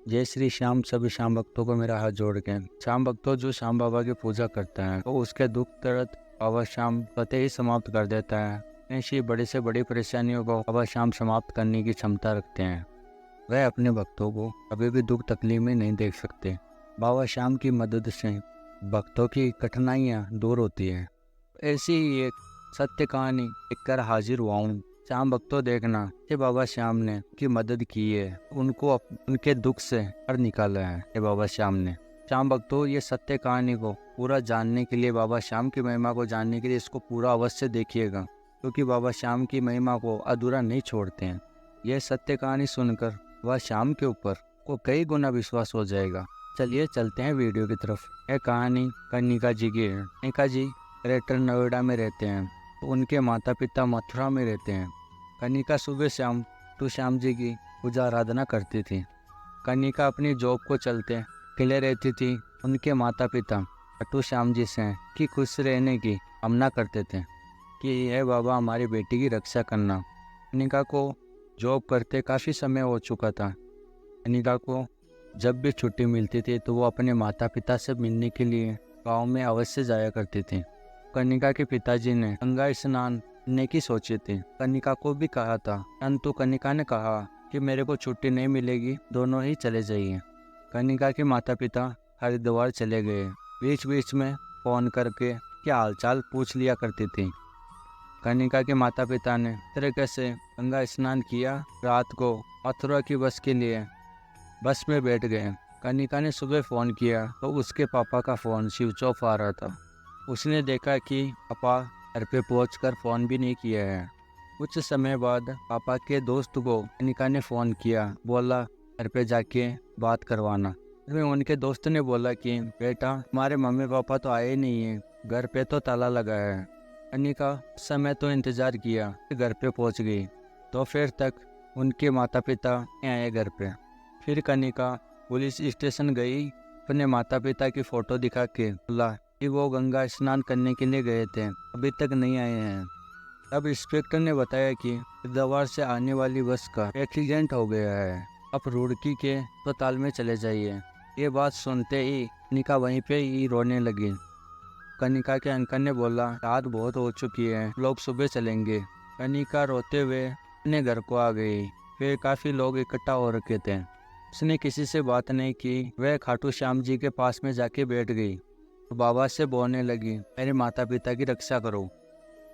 जय श्री श्याम। सभी श्याम भक्तों को मेरा हाथ जोड़ के। श्याम भक्तों, जो श्याम बाबा की पूजा करते हैं वो उसके दुख दर्द बाबा श्याम स्वतः ही समाप्त कर देता है। ऐसी बड़ी से बड़ी परेशानियों को बाबा श्याम समाप्त करने की क्षमता रखते हैं। वह अपने भक्तों को कभी भी दुख तकलीफ में नहीं देख सकते। बाबा श्याम की मदद से भक्तों की कठिनाइयाँ दूर होती है। ऐसी ही एक सत्य कहानी लिखकर हाजिर हुआ हूँ। श्याम भक्तों, देखना कि बाबा श्याम ने उनकी मदद की है, उनको उनके दुख से हर निकाला है ये बाबा श्याम ने। श्याम भक्तों, ये सत्य कहानी को पूरा जानने के लिए, बाबा श्याम की महिमा को जानने के लिए इसको पूरा अवश्य देखिएगा, क्योंकि बाबा श्याम की महिमा को अधूरा नहीं छोड़ते हैं। यह सत्य कहानी सुनकर बाबा श्याम के ऊपर को कई गुना विश्वास हो जाएगा। चलिए चलते हैं वीडियो की तरफ। यह कहानी कनिका जी की है। कनिका जी ग्रेटर नोएडा में रहते हैं, तो उनके माता पिता मथुरा में रहते हैं। कनिका सुबह शाम तो श्याम जी की पूजा आराधना करती थी। कनिका अपनी जॉब को चलते अकेले रहती थी। उनके माता पिता खाटू श्याम जी से कि खुश रहने की कामना करते थे कि यह बाबा हमारी बेटी की रक्षा करना। कनिका को जॉब करते काफ़ी समय हो चुका था। कनिका को जब भी छुट्टी मिलती थी तो वो अपने माता पिता से मिलने के लिए गांव में अवश्य जाया करती थी। कनिका के पिताजी ने गंगा स्नान करने की सोची थी। कनिका को भी कहा था, परंतु कनिका ने कहा कि मेरे को छुट्टी नहीं मिलेगी, दोनों ही चले जाइए। कनिका के माता पिता हरिद्वार चले गए। बीच बीच में फ़ोन करके क्या हालचाल पूछ लिया करती थी। कनिका के माता पिता ने तरीके से गंगा स्नान किया। रात को मथुरा की बस के लिए बस में बैठ गए। कनिका ने सुबह फ़ोन किया तो उसके पापा का फ़ोन स्विच ऑफ आ रहा था। उसने देखा कि पापा घर पे पहुंचकर फ़ोन भी नहीं किया है। कुछ समय बाद पापा के दोस्त को कनिका ने फ़ोन किया, बोला घर पे जाके बात करवाना। फिर उनके दोस्त ने बोला कि बेटा, हमारे मम्मी पापा तो आए नहीं हैं, घर पे तो ताला लगा है। कनिका उस समय तो इंतज़ार किया, घर पे पहुंच गई। दोपहर तक उनके माता पिता नहीं आए घर पे। फिर कनिका पुलिस स्टेशन गई। अपने माता पिता की फ़ोटो दिखा के बोला कि वो गंगा स्नान करने के लिए गए थे, अभी तक नहीं आए हैं। तब इंस्पेक्टर ने बताया कि हरिद्वार से आने वाली बस का एक्सीडेंट हो गया है, आप रुड़की के अस्पताल में चले जाइए। ये बात सुनते ही कनिका वहीं पे ही रोने लगी। कनिका के अंकल ने बोला, रात बहुत हो चुकी है, लोग सुबह चलेंगे। कनिका रोते हुए अपने घर को आ गई। फिर काफ़ी लोग इकट्ठा हो रखे थे। उसने किसी से बात नहीं की। वह खाटू श्याम जी के पास में जाके बैठ गई। बाबा से बोलने लगी, मेरे माता पिता की रक्षा करो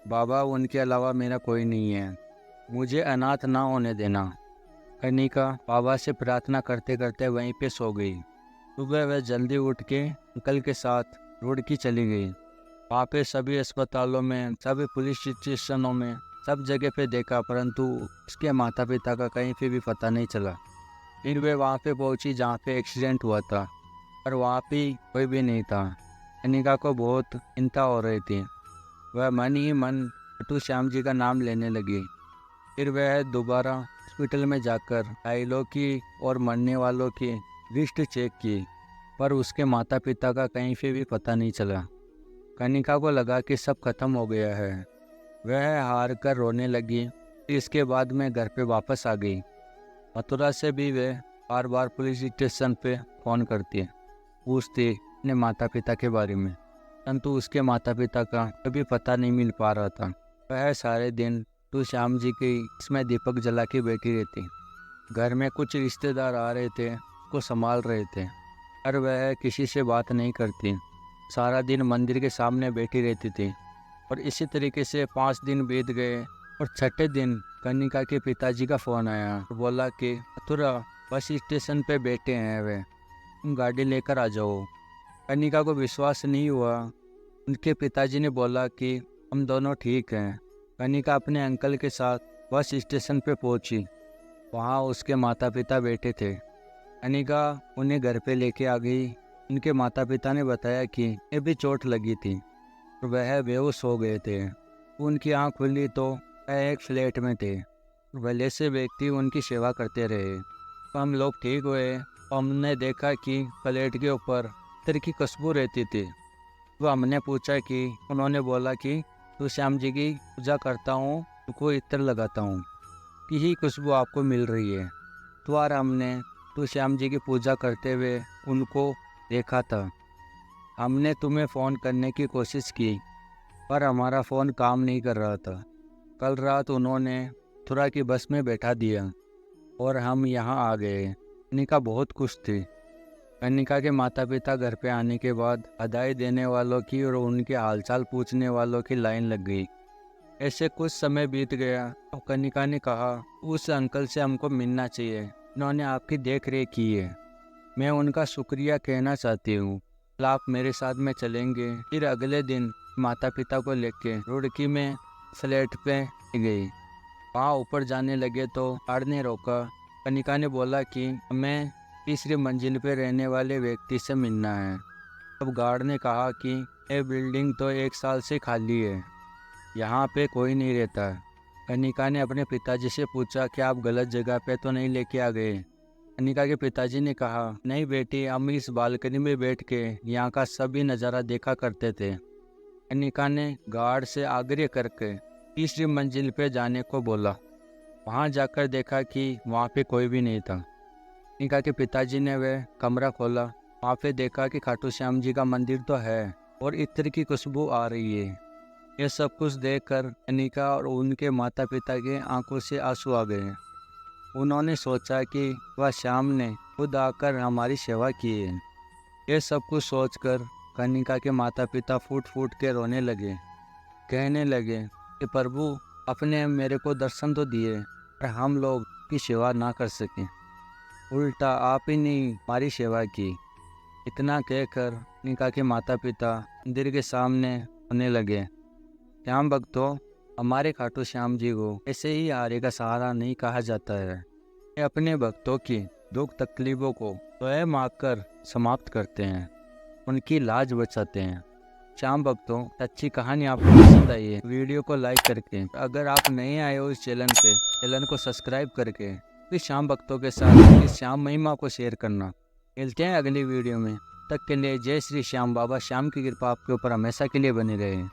बाबा, उनके अलावा मेरा कोई नहीं है, मुझे अनाथ ना होने देना। कनिका बाबा से प्रार्थना करते करते वहीं पे सो गई। सुबह वह जल्दी उठ के अंकल के साथ रुड़की चली गई। वहाँ पे सभी अस्पतालों में, सभी पुलिस स्टेशनों में, सब जगह पे देखा, परंतु उसके माता पिता का कहीं पे भी पता नहीं चला। फिर वे वहाँ पे पहुँची जहाँ पे एक्सीडेंट हुआ था, पर वहाँ पे कोई भी नहीं था। कनिका को बहुत चिंता हो रही थी। वह मन ही मन खाटू श्याम जी का नाम लेने लगी। फिर वह दोबारा हॉस्पिटल में जाकर घायलों की और मरने वालों की लिस्ट चेक की, पर उसके माता पिता का कहीं से भी पता नहीं चला। कनिका को लगा कि सब खत्म हो गया है। वह हार कर रोने लगी। इसके बाद में घर पे वापस आ गई। मथुरा से भी वह बार बार पुलिस स्टेशन पे फ़ोन करती, पूछती अपने माता पिता के बारे में, परंतु उसके माता पिता का कभी पता नहीं मिल पा रहा था। वह सारे दिन तो श्याम जी की इसमें दीपक जला के बैठी रहती। घर में कुछ रिश्तेदार आ रहे थे, उसको संभाल रहे थे, पर वह किसी से बात नहीं करती। सारा दिन मंदिर के सामने बैठी रहती थी। और इसी तरीके से 5 दिन बीत गए और छठे दिन कनिका के पिताजी का फ़ोन आया। बोला कि मथुरा बस स्टेशन पे बैठे हैं, वे तुम गाड़ी लेकर आ जाओ। कनिका को विश्वास नहीं हुआ। उनके पिताजी ने बोला कि हम दोनों ठीक हैं। कनिका अपने अंकल के साथ बस स्टेशन पे पहुंची। वहां उसके माता पिता बैठे थे। कनिका उन्हें घर पे लेके आ गई। उनके माता पिता ने बताया कि ये भी चोट लगी थी और वह बेहोश हो गए थे। उनकी आँख खुली तो वह एक फ्लैट में थे। भले से व्यक्ति उनकी सेवा करते रहे। तो हम लोग ठीक हुए। हमने देखा कि फ्लैट के ऊपर इत्र की खुशबू रहती थी। तो हमने पूछा कि उन्होंने बोला कि तो श्याम जी की पूजा करता हूँ, उनको इत्र लगाता हूँ, कि ही खुशबू आपको मिल रही है। तो यार हमने खाटू श्याम जी की पूजा करते हुए उनको देखा था। हमने तुम्हें फ़ोन करने की कोशिश की पर हमारा फ़ोन काम नहीं कर रहा था। कल रात उन्होंने मथुरा की बस में बैठा दिया और हम यहाँ आ गए। कनिका बहुत खुश थी। कनिका के माता पिता घर पे आने के बाद बधाई देने वालों की और उनके हालचाल पूछने वालों की लाइन लग गई। ऐसे कुछ समय बीत गया तो कनिका ने कहा, उस अंकल से हमको मिलना चाहिए, उन्होंने आपकी देख रेख की है। मैं उनका शुक्रिया कहना चाहती हूँ। कल आप मेरे साथ में चलेंगे। फिर अगले दिन माता पिता को लेके रुड़की में फ्लैट पे गई। वहाँ ऊपर जाने लगे तो गार्ड ने रोका। कनिका ने बोला कि हमें तीसरी मंजिल पे रहने वाले व्यक्ति से मिलना है। तब गार्ड ने कहा कि ये बिल्डिंग तो 1 साल से खाली है, यहाँ पे कोई नहीं रहता। कनिका ने अपने पिताजी से पूछा कि आप गलत जगह पे तो नहीं लेके आ गए। कनिका के पिताजी ने कहा, नहीं बेटी, हम इस बालकनी में बैठ के यहाँ का सभी नज़ारा देखा करते थे। कनिका ने गार्ड से आग्रह करके तीसरी मंजिल पे जाने को बोला। वहाँ जाकर देखा कि वहाँ पे कोई भी नहीं था। कनिका के पिताजी ने वह कमरा खोला। वहाँ पे देखा कि खाटू श्याम जी का मंदिर तो है और इत्र की खुशबू आ रही है। यह सब कुछ देखकर कनिका और उनके माता पिता के आंखों से आंसू आ गए। उन्होंने सोचा कि वह श्याम ने खुद आकर हमारी सेवा की है। यह सब कुछ सोचकर कनिका के माता पिता फूट फूट के रोने लगे। कहने लगे कि प्रभु, अपने मेरे को दर्शन तो दिए पर हम लोग की सेवा ना कर सके, उल्टा आप ही ने हमारी सेवा की। इतना कहकर कनिका के माता पिता मंदिर के सामने रोने लगे। श्याम भक्तों, हमारे खाटू श्याम जी को ऐसे ही हारे का सहारा नहीं कहा जाता है। ये अपने भक्तों की दुख तकलीफों को स्वयं आकर समाप्त करते हैं, उनकी लाज बचाते हैं। श्याम भक्तों, अच्छी कहानी आपको पसंद आई है वीडियो को लाइक करके, अगर आप नए आए हो इस चैनल पे, चैनल को सब्सक्राइब करके फिर श्याम भक्तों के साथ इस श्याम महिमा को शेयर करना। मिलते हैं अगली वीडियो में, तब तक के लिए जय श्री श्याम। बाबा श्याम की कृपा आपके ऊपर हमेशा के लिए बनी रहे।